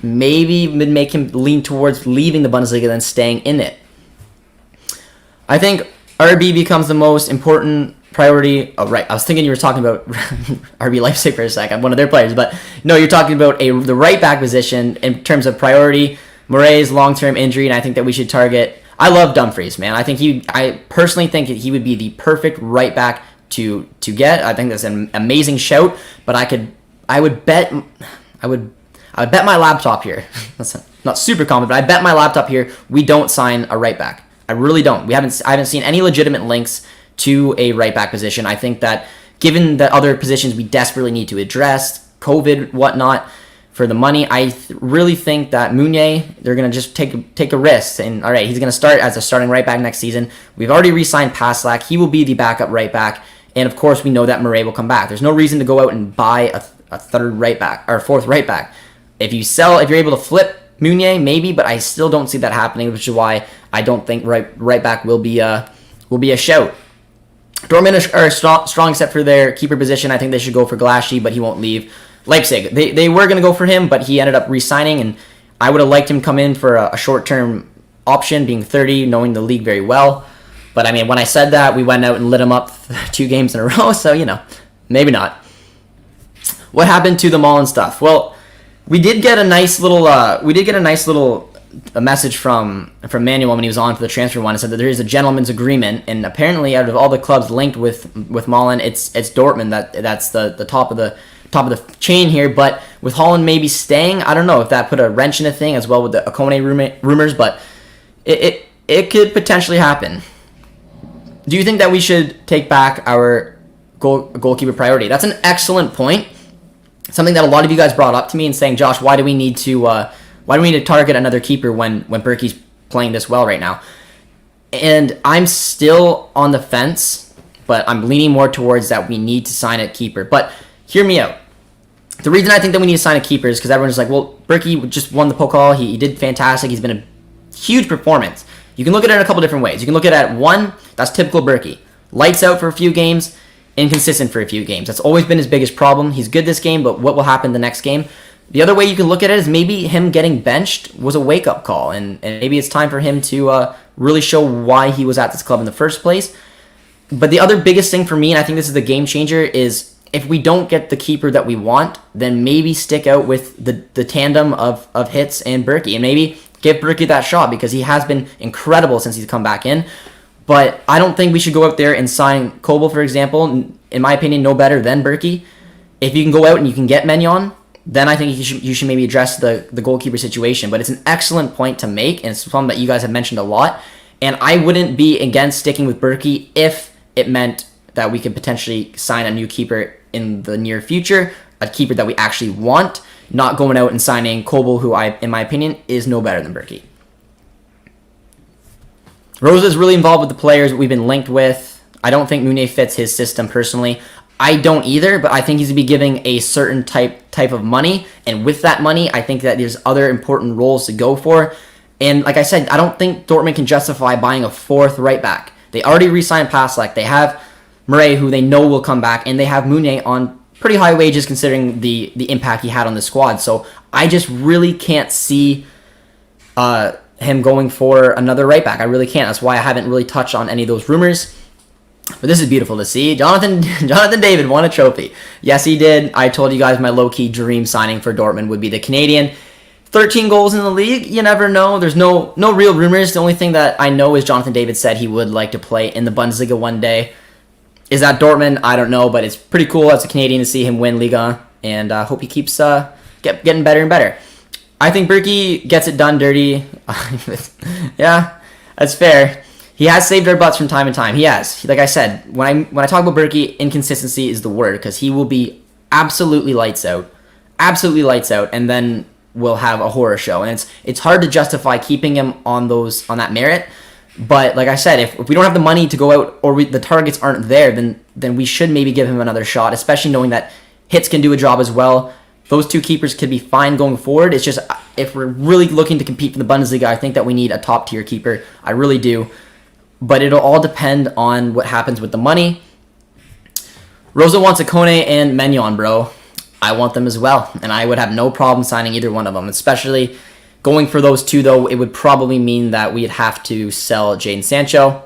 maybe would make him lean towards leaving the Bundesliga than staying in it. I think RB becomes the most important priority. Oh, right. I was thinking you were talking about RB Leipzig for a second, one of their players. But no, you're talking about the right back position in terms of priority. Murray's long-term injury, and I think that we should target. I love Dumfries, man. I personally think that he would be the perfect right back to get. I think that's an amazing shout. But I would bet my laptop here. That's not super common, but I bet my laptop here we don't sign a right back. I really don't. I haven't seen any legitimate links to a right back position. I think that given the other positions we desperately need to address, COVID, whatnot, for the money, I really think that Meunier, they're going to just take a risk. And all right, he's going to start as a starting right back next season. We've already re-signed Paslak. He will be the backup right back. And of course, we know that Murray will come back. There's no reason to go out and buy a third right back or a fourth right back. If you're able to flip Meunier, maybe, but I still don't see that happening, which is why I don't think right back will be a shout. Dortmund are strong except for their keeper position. I think they should go for Glassy, but he won't leave. Leipzig, they were going to go for him, but he ended up re-signing, and I would have liked him come in for a short-term option, being 30, knowing the league very well. But, I mean, when I said that, we went out and lit him up 2 games in a row, so, maybe not. What happened to the Mullen stuff? Well, we did get a nice little a message from Manuel when he was on for the transfer one. It said that there is a gentleman's agreement, and apparently out of all the clubs linked with Mullen, it's Dortmund that's the top of the chain here. But with Holland maybe staying, I don't know if that put a wrench in the thing as well with the Ikoné rumors, but it could potentially happen. Do you think that we should take back our goalkeeper priority? That's an excellent point. Something that a lot of you guys brought up to me and saying, Josh, why do we need to target another keeper when Berkey's playing this well right now? And I'm still on the fence, but I'm leaning more towards that we need to sign a keeper. But hear me out. The reason I think that we need to sign a keeper is because everyone's like, well, Berkey just won the Pokal. He did fantastic. He's been a huge performance. You can look at it in a couple different ways. You can look at it at one, that's typical Berkey. Lights out for a few games, inconsistent for a few games. That's always been his biggest problem. He's good this game, but what will happen the next game? The other way you can look at it is maybe him getting benched was a wake-up call, and maybe it's time for him to really show why he was at this club in the first place. But the other biggest thing for me, and I think this is the game changer, is if we don't get the keeper that we want, then maybe stick out with the tandem of Hitz and Berkey, and maybe give Berkey that shot because he has been incredible since he's come back in. But I don't think we should go out there and sign Kobel, for example. In my opinion, no better than Berkey. If you can go out and you can get Maignan, then I think you should maybe address the goalkeeper situation. But it's an excellent point to make, and it's something that you guys have mentioned a lot. And I wouldn't be against sticking with Berkey if it meant that we could potentially sign a new keeper in the near future, a keeper that we actually want, not going out and signing Kobel, who in my opinion, is no better than Berkey. Rosa is really involved with the players we've been linked with. I don't think Meunier fits his system personally. I don't either, but I think he's going to be giving a certain type of money, and with that money, I think that there's other important roles to go for. And like I said, I don't think Dortmund can justify buying a fourth right back. They already re-signed Paslak. They have Murray, who they know will come back, and they have Meunier on pretty high wages considering the impact he had on the squad. So I just really can't see him going for another right back. I really can't. That's why I haven't really touched on any of those rumors. But this is beautiful to see. Jonathan David won a trophy. Yes, he did. I told you guys my low-key dream signing for Dortmund would be the Canadian. 13 goals in the league. You never know. There's no real rumors. The only thing that I know is Jonathan David said he would like to play in the Bundesliga one day. Is that Dortmund? I don't know, but it's pretty cool as a Canadian to see him win Liga, and I hope he keeps getting better and better. I think Berkey gets it done dirty. Yeah, that's fair. He has saved our butts from time to time. He has. Like I said, when I talk about Berkey, inconsistency is the word, because he will be absolutely lights out, and then will have a horror show, and it's hard to justify keeping him on that merit. But like I said, if we don't have the money to go out, or the targets aren't there, then we should maybe give him another shot, especially knowing that Hitz can do a job as well. Those two keepers could be fine going forward. It's just, if we're really looking to compete for the Bundesliga, I think that we need a top-tier keeper. I really do. But it'll all depend on what happens with the money. Rosa wants Ikoné and Maignan, bro. I want them as well, and I would have no problem signing either one of them, especially going for those two, though. It would probably mean that we'd have to sell Jadon Sancho.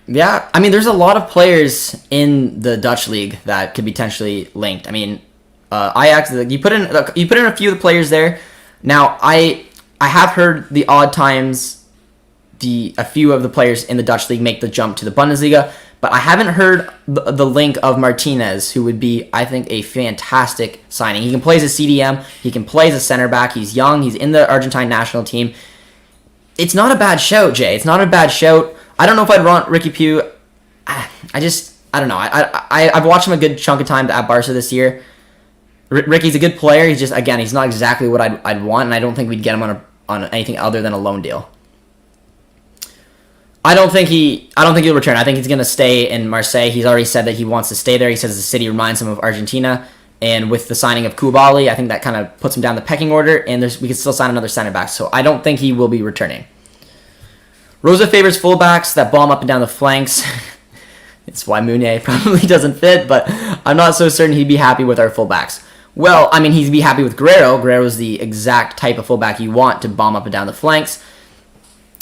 Yeah, I mean, there's a lot of players in the Dutch league that could be potentially linked. I mean, Ajax, you put in a few of the players there. Now, I have heard the odd times a few of the players in the Dutch league make the jump to the Bundesliga, but I haven't heard the link of Martinez, who would be, I think, a fantastic signing. He can play as a CDM. He can play as a center back. He's young. He's in the Argentine national team. It's not a bad shout, Jay. It's not a bad shout. I don't know if I'd want Ricky Pugh. I don't know. I've watched him a good chunk of time at Barca this year. Ricky's a good player. He's just, again, he's not exactly what I'd want, and I don't think we'd get him on anything other than a loan deal. I don't think he'll return. I think he's going to stay in Marseille. He's already said that he wants to stay there. He says the city reminds him of Argentina. And with the signing of Koulibaly, I think that kind of puts him down the pecking order. And we can still sign another center back. So I don't think he will be returning. Rosa favors fullbacks that bomb up and down the flanks. It's why Meunier probably doesn't fit. But I'm not so certain he'd be happy with our fullbacks. Well, I mean, he'd be happy with Guerrero. Guerrero's the exact type of fullback you want to bomb up and down the flanks.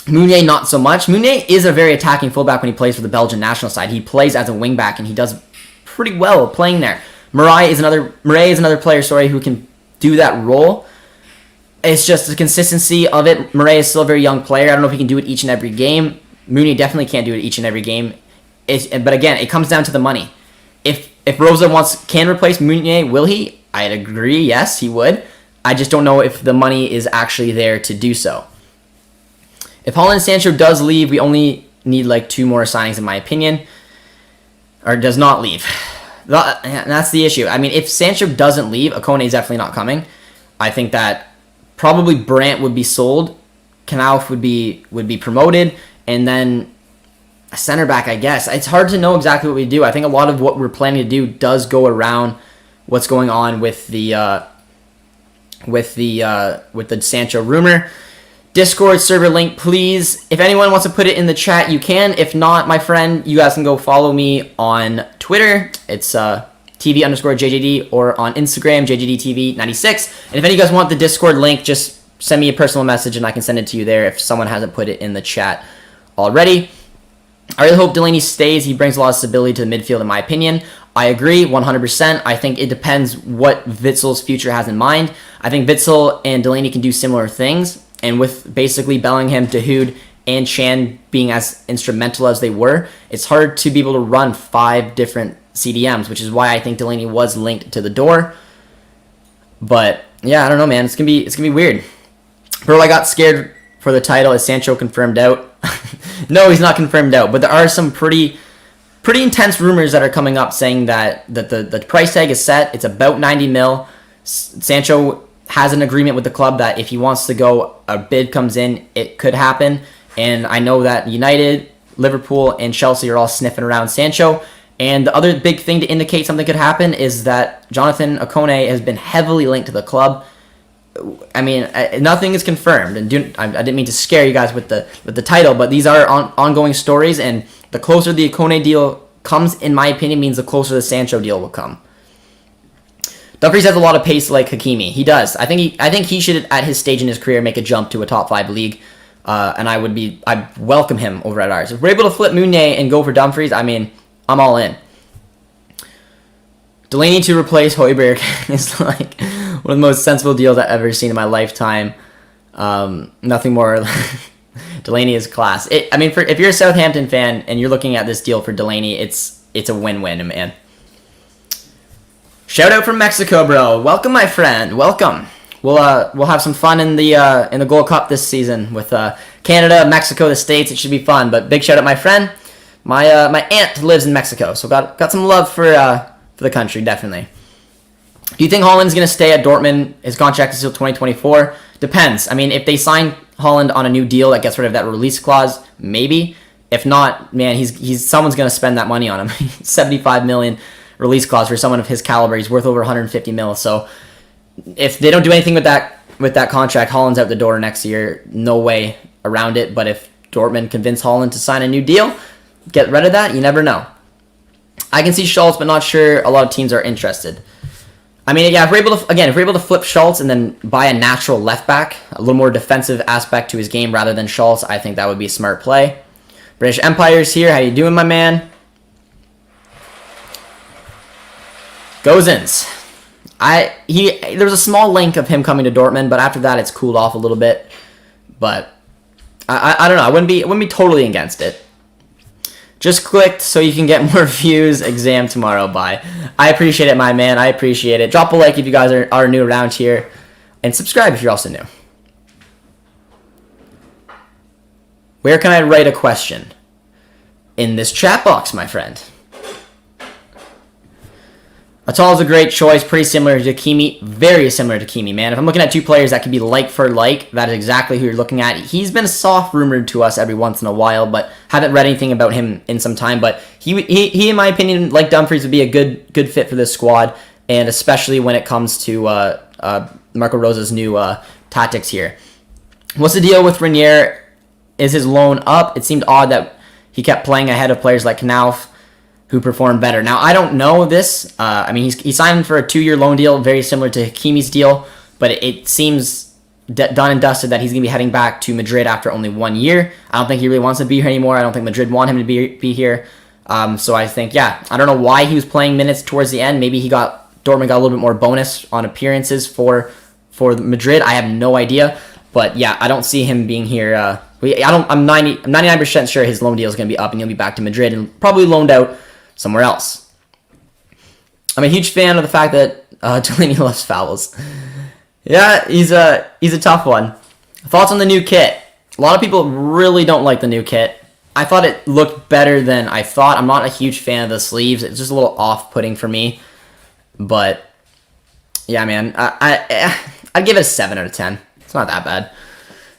Meunier, not so much. Meunier is a very attacking fullback when he plays for the Belgian national side. He plays as a wingback, and he does pretty well playing there. Murray is another player, who can do that role. It's just the consistency of it. Murray is still a very young player. I don't know if he can do it each and every game. Meunier definitely can't do it each and every game. But again, it comes down to the money. If Rosa can replace Meunier, will he? I'd agree, yes, he would. I just don't know if the money is actually there to do so. If Haaland and Sancho does leave, we only need like 2 more signings, in my opinion. Or does not leave. That's the issue. I mean, if Sancho doesn't leave, Ikoné is definitely not coming. I think that probably Brandt would be sold. Knauf would be promoted. And then a center back, I guess. It's hard to know exactly what we do. I think a lot of what we're planning to do does go around what's going on with the Sancho rumor. Discord server link, please. If anyone wants to put it in the chat, you can. If not, my friend, you guys can go follow me on Twitter. It's TV_JJD, or on Instagram, JJD TV 96. And if any of you guys want the Discord link, just send me a personal message and I can send it to you there if someone hasn't put it in the chat already. I really hope Delaney stays. He brings a lot of stability to the midfield, in my opinion. I agree 100%. I think it depends what Witzel's future has in mind. I think Witzel and Delaney can do similar things. And with basically Bellingham, Dahoud, and Chan being as instrumental as they were, it's hard to be able to run 5 different CDMs, which is why I think Delaney was linked to the door. But yeah, I don't know, man. It's gonna be weird. Bro, I got scared for the title. Is Sancho confirmed out? No, he's not confirmed out. But there are some pretty intense rumors that are coming up saying that the price tag is set. It's about 90 mil. Sancho has an agreement with the club that if he wants to go, a bid comes in, it could happen. And I know that United, Liverpool, and Chelsea are all sniffing around Sancho. And the other big thing to indicate something could happen is that Jonathan Ikoné has been heavily linked to the club. I mean, nothing is confirmed, and I didn't mean to scare you guys with the title, but these are ongoing stories, and the closer the Ikoné deal comes, in my opinion, means the closer the Sancho deal will come. Dumfries has a lot of pace like Hakimi. He does. I think he should, at his stage in his career, make a jump to a top 5 league, and I'd welcome him over at ours. If we're able to flip Meunier and go for Dumfries, I mean, I'm all in. Delaney to replace Højbjerg is like one of the most sensible deals I've ever seen in my lifetime. Nothing more. Delaney is class. If you're a Southampton fan and you're looking at this deal for Delaney, it's a win-win, man. Shout out from Mexico, bro. Welcome, my friend. Welcome. We'll have some fun in the Gold Cup this season with Canada, Mexico, the States. It should be fun. But big shout out, my friend. My aunt lives in Mexico, so got some love for the country, definitely. Do you think Haaland's going to stay at Dortmund? His contract is until 2024. Depends. I mean, if they sign Haaland on a new deal that gets rid of that release clause, maybe. If not, man, he's someone's going to spend that money on him. 75 million release clause for someone of his caliber. He's worth over 150 mil. So if they don't do anything with that contract, Haaland's out the door next year. No way around it. But if Dortmund convince Haaland to sign a new deal, get rid of that, you never know. I can see Schultz, but not sure a lot of teams are interested. I mean, yeah, if we're able to flip Schultz and then buy a natural left back, a little more defensive aspect to his game rather than Schultz, I think that would be a smart play. British Empire's here. How you doing, my man? Gozens. There was a small link of him coming to Dortmund, but after that it's cooled off a little bit. But I don't know. I wouldn't be totally against it. Just clicked so you can get more views. Exam tomorrow. Bye. I appreciate it, my man. I appreciate it. Drop a like if you guys are new around here, and subscribe if you're also new. Where can I write a question? In this chat box, my friend. Atal is a great choice, pretty similar to Kimi, very similar to Kimi, man. If I'm looking at two players that can be like for like, that is exactly who you're looking at. He's been soft rumored to us every once in a while, but haven't read anything about him in some time. But he in my opinion, like Dumfries, would be a good fit for this squad, and especially when it comes to Marco Rosa's new tactics here. What's the deal with Renier? Is his loan up? It seemed odd that he kept playing ahead of players like Knauf, who performed better. Now, I don't know this. I mean, he signed for a 2-year loan deal, very similar to Hakimi's deal, but it seems done and dusted that he's going to be heading back to Madrid after only 1 year. I don't think he really wants to be here anymore. I don't think Madrid want him to be here. So I think, yeah, I don't know why he was playing minutes towards the end. Maybe Dortmund got a little bit more bonus on appearances for Madrid. I have no idea. But yeah, I don't see him being here. I'm 99% sure his loan deal is going to be up and he'll be back to Madrid and probably loaned out somewhere else. I'm a huge fan of the fact that Delaney loves fouls. Yeah, he's a tough one. Thoughts on the new kit? A lot of people really don't like the new kit. I thought it looked better than I thought. I'm not a huge fan of the sleeves. It's just a little off-putting for me. But yeah, man, I'd give it a 7 out of 10. It's not that bad.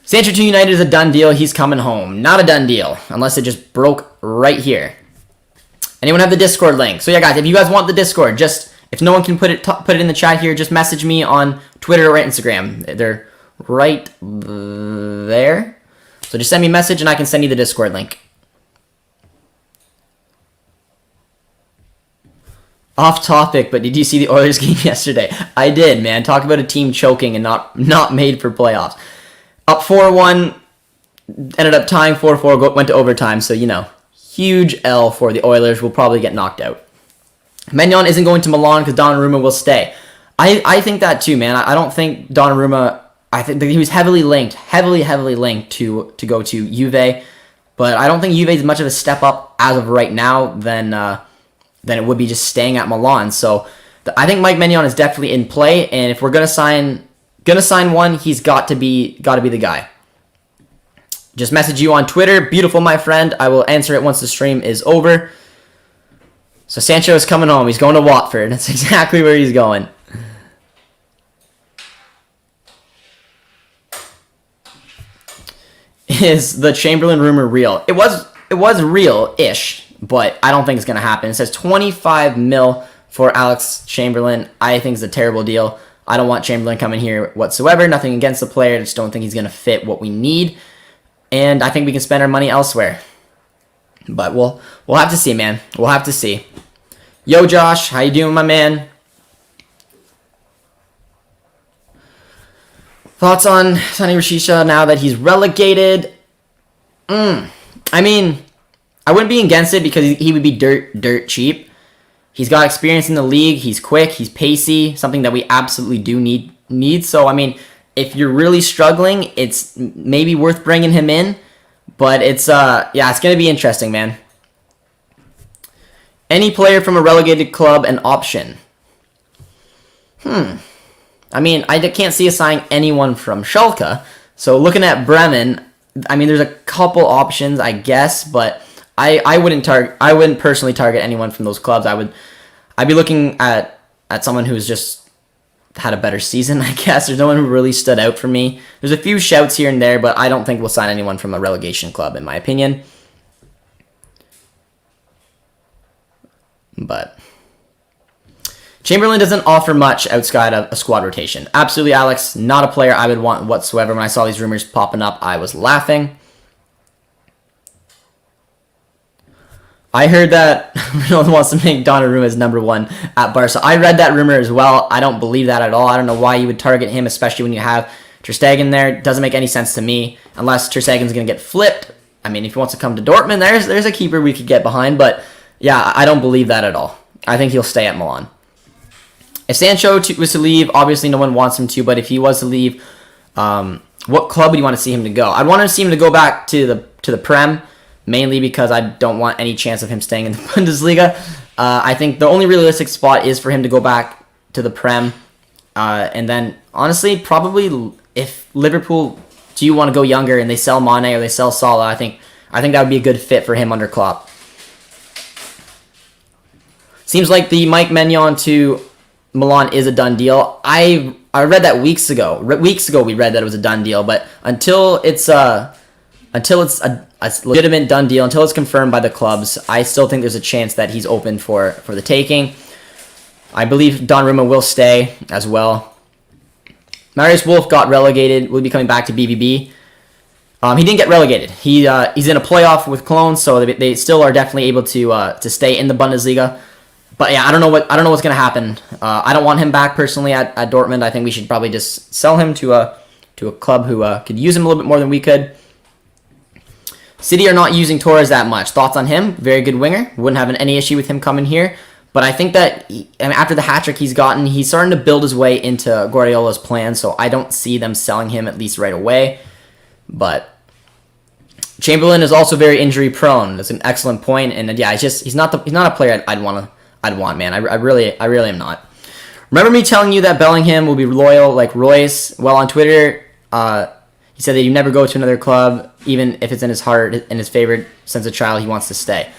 Sancho to United is a done deal. He's coming home. Not a done deal, unless it just broke right here. Anyone have the Discord link? So yeah, guys, if you guys want the Discord, if no one can put it in the chat here, just message me on Twitter or Instagram. They're right there. So just send me a message and I can send you the Discord link. Off topic, but did you see the Oilers game yesterday? I did, man. Talk about a team choking and not made for playoffs. Up 4-1, ended up tying 4-4, went to overtime, so you know. Huge L for the Oilers. Will probably get knocked out. Maignan isn't going to Milan because Donnarumma will stay. I think that too, man. I don't think Donnarumma. I think that he was heavily linked to go to Juve, but I don't think Juve is much of a step up as of right now than it would be just staying at Milan. So I think Mike Maignan is definitely in play, and if we're gonna sign one, he's got to be the guy. Just message you on Twitter. Beautiful, my friend. I will answer it once the stream is over. So Sancho is coming home. He's going to Watford. That's exactly where he's going. Is the Chamberlain rumor real? It was real-ish, but I don't think it's going to happen. It says 25 mil for Alex Chamberlain. I think it's a terrible deal. I don't want Chamberlain coming here whatsoever. Nothing against the player. I just don't think he's going to fit what we need. And I think we can spend our money elsewhere. But we'll have to see, man. We'll have to see. Yo, Josh. How you doing, my man? Thoughts on Sonny Rashica now that he's relegated? I mean, I wouldn't be against it because he would be dirt cheap. He's got experience in the league. He's quick. He's pacey. Something that we absolutely do need. So, I mean, if you're really struggling, it's maybe worth bringing him in. But it's it's going to be interesting, man. Any player from a relegated club an option? I mean, I can't see us signing anyone from Schalke. So looking at Bremen, I mean, there's a couple options, I guess, but I wouldn't personally target anyone from those clubs. I'd be looking at someone who's just had a better season, I guess. There's no one who really stood out for me. There's a few shouts here and there, but I don't think we'll sign anyone from a relegation club, in my opinion. But Chamberlain doesn't offer much outside of a squad rotation. Absolutely, Alex, not a player I would want whatsoever. When I saw these rumors popping up, I was laughing. I heard that Ronaldo wants to make Donnarumma his #1 at Barca. I read that rumor as well. I don't believe that at all. I don't know why you would target him, especially when you have Ter Stegen there. It doesn't make any sense to me, unless Ter Stegen's going to get flipped. I mean, if he wants to come to Dortmund, there's a keeper we could get behind. But yeah, I don't believe that at all. I think he'll stay at Milan. If Sancho was to leave, obviously no one wants him to, but if he was to leave, what club would you want to see him to go? I'd want to see him to go back to the Prem, mainly because I don't want any chance of him staying in the Bundesliga. I think the only realistic spot is for him to go back to the Prem. And then, honestly, probably if Liverpool do want to go younger and they sell Mane or they sell Salah, I think that would be a good fit for him under Klopp. Seems like the Mike Maignan to Milan is a done deal. I read that weeks ago. We read that it was a done deal, but until it's a legitimate done deal, until it's confirmed by the clubs, I still think there's a chance that he's open for the taking. I believe Donnarumma will stay as well. Marius Wolf got relegated. Will be coming back to BVB. He didn't get relegated. He's in a playoff with Cologne, so they still are definitely able to stay in the Bundesliga. But yeah, I don't know what's going to happen. I don't want him back personally at Dortmund. I think we should probably just sell him to a club who could use him a little bit more than we could. City are not using Torres that much. Thoughts on him? Very good winger. Wouldn't have any issue with him coming here. But I think that after the hat-trick he's gotten, he's starting to build his way into Guardiola's plan, so I don't see them selling him at least right away. But Chamberlain is also very injury-prone. That's an excellent point, and yeah, he's not a player I'd want, man. I really am not. Remember me telling you that Bellingham will be loyal like Royce? Well, on Twitter, he said that you never go to another club, even if it's in his heart and his favorite since a child, he wants to stay.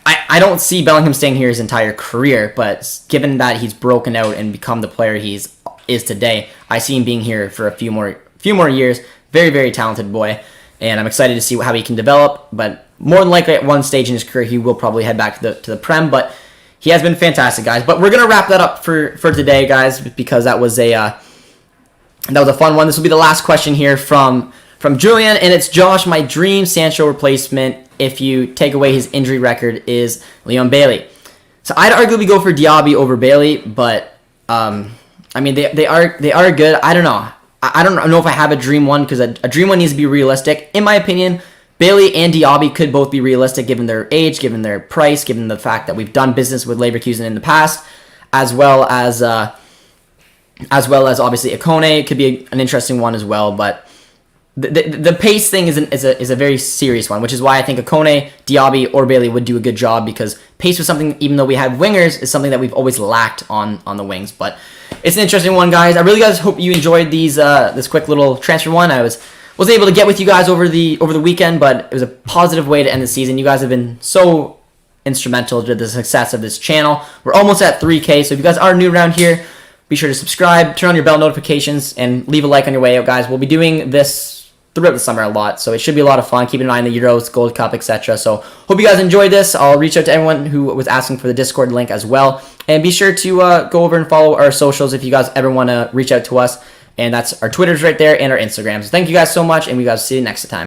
I don't see Bellingham staying here his entire career, but given that he's broken out and become the player he is today, I see him being here for a few more years. Very, very talented boy, and I'm excited to see how he can develop. But more than likely, at one stage in his career, he will probably head back to the Prem. But he has been fantastic, guys. But we're gonna wrap that up for today, guys, because that was a fun one. This will be the last question here from Julian, and it's Josh. My dream Sancho replacement, if you take away his injury record, is Leon Bailey. So I'd arguably go for Diaby over Bailey, but I mean they are good. I don't know. I don't know if I have a dream one, because a dream one needs to be realistic. In my opinion, Bailey and Diaby could both be realistic given their age, given their price, given the fact that we've done business with Leverkusen in the past, as well as obviously Ikoné could be an interesting one as well. But the pace thing is a very serious one, which is why I think Ikoné, Diaby, or Bailey would do a good job, because pace was something, even though we have wingers, is something that we've always lacked on the wings. But it's an interesting one, guys. I really hope you enjoyed this quick little transfer one. I was able to get with you guys over the weekend, but it was a positive way to end the season. You guys have been so instrumental to the success of this channel. We're almost at 3K, so if you guys are new around here, be sure to subscribe, turn on your bell notifications, and leave a like on your way out, guys. We'll be doing this throughout the summer a lot, so it should be a lot of fun. Keeping an eye on the Euros, Gold Cup, etc. So hope you guys enjoyed this. I'll reach out to everyone who was asking for the Discord link as well, and be sure to go over and follow our socials if you guys ever want to reach out to us. And that's our Twitters right there and our Instagrams. Thank you guys so much, and we guys see you next time.